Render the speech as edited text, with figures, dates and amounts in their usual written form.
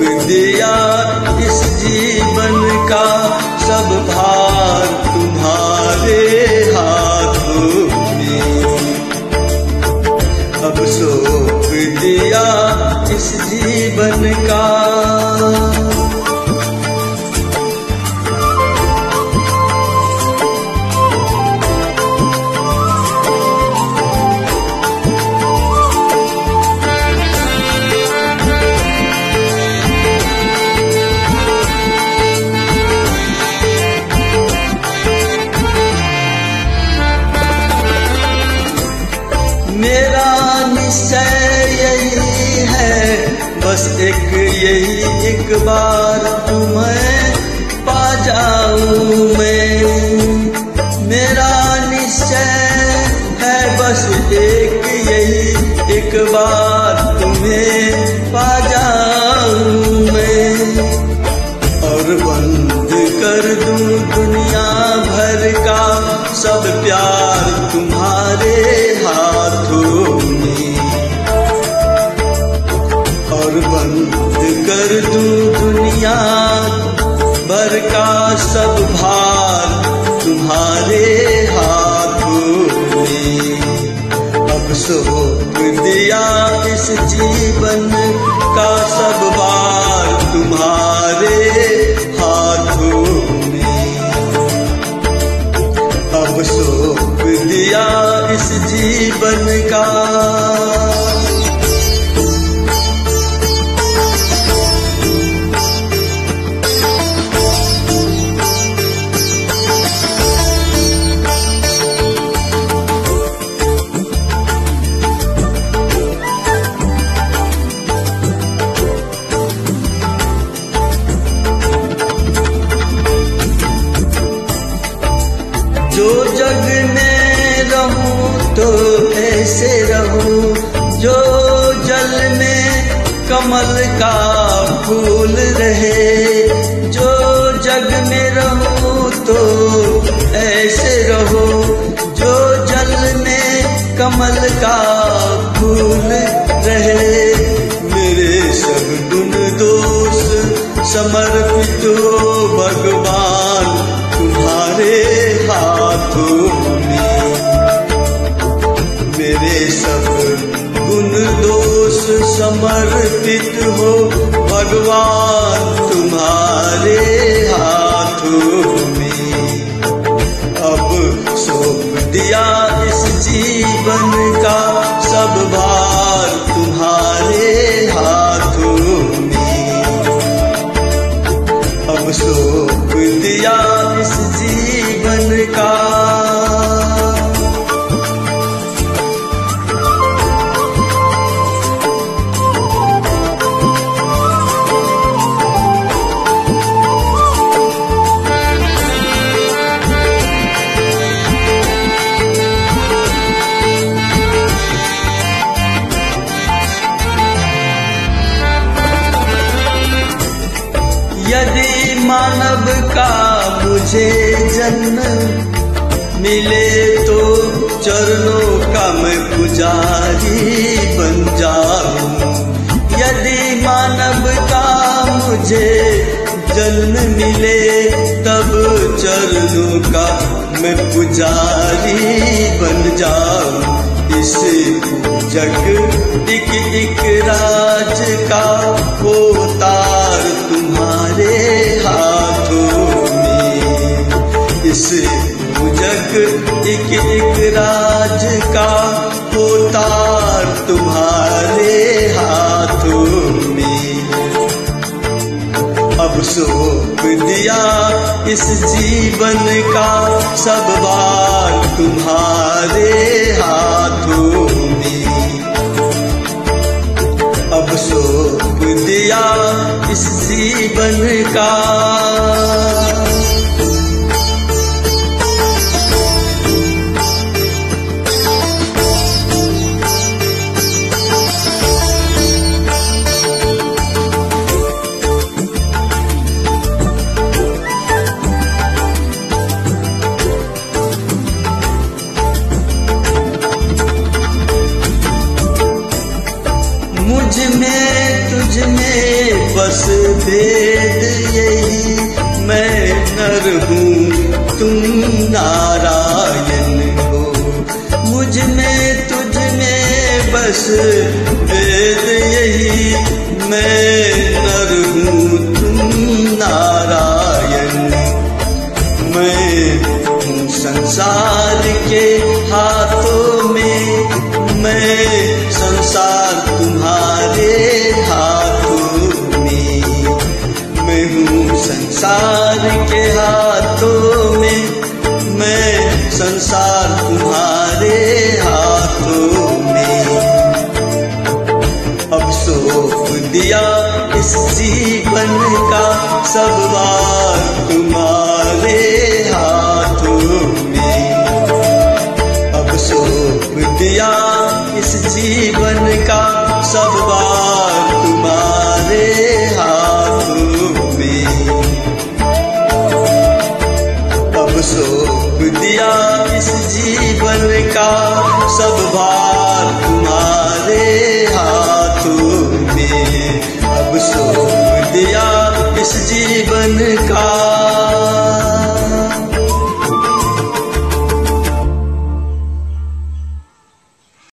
दिया इस जीवन का सब भार तुम्हारे हाथों में। अब सौंप दिया इस जीवन का। मेरा निश्चय यही है, बस एक बार तुम्हें पा जाऊं मैं। मेरा निश्चय है बस एक बार तुम्हें पा जाऊं मैं। और बंद कर दूं दुनिया भर का सब प्यार तुम्हारे हाथों में। और बंद कर दूं दुनिया भर का सब भार तुम्हारे हाथों में। अब सौंप दिया इस जीवन का सब भार तुम्हारे हाथों में। अब सौंप दिया इस जीवन का। जो जग में रहूं तो ऐसे रहूं, जो जल में कमल का फूल रहे। जो जग में रहूं तो ऐसे रहूं, जो जल में कमल का फूल रहे। मेरे सब गुण दोष समर्पित हो भगवान तुम्हारे हाथों में। मेरे सब गुण दोष समर्पित हो भगवान तुम्हारे हाथों में। अब सौंप दिया इस जीवन का सब भार तुम्हारे हाथों में। अब सौंप दिया इस जीवन का। यदि मानव का मुझे जन्म मिले तो चरणों का मैं पुजारी बन जाऊं। यदि मानव का मुझे जन्म मिले तब चरणों का मैं पुजारी बन जाऊं। इस जग एक राज का वो तार तुम्हारे हाथों में। इस जग एक राज का वो तार तुम्हारे हाथों में। अब सौंप दिया इस जीवन का सब भार तुम्हारे हाथों में। अब सौंप दिया इस जीवन का। मुझ में तुझ में बस भेद यही, मैं नर हूँ तुम नारायण हो। मुझ में तुझ में बस भेद यही, मैं नर हूँ तुम नारायण। मैं हूँ संसार के हाथों में, मैं संसार तुम्हारे हाथों में। मैं हूँ संसार के हाथों में, मैं संसार तुम्हारे हाथों में। अब सौंप दिया इस जीवन का सब भार तुम्हारे हाथों में। अब सौंप दिया इस जीवन का सब भार तुम्हारे हाथों में। अब सौंप दिया इस जीवन का सब भार तुम्हारे हाथों में। अब सौंप दिया इस जीवन का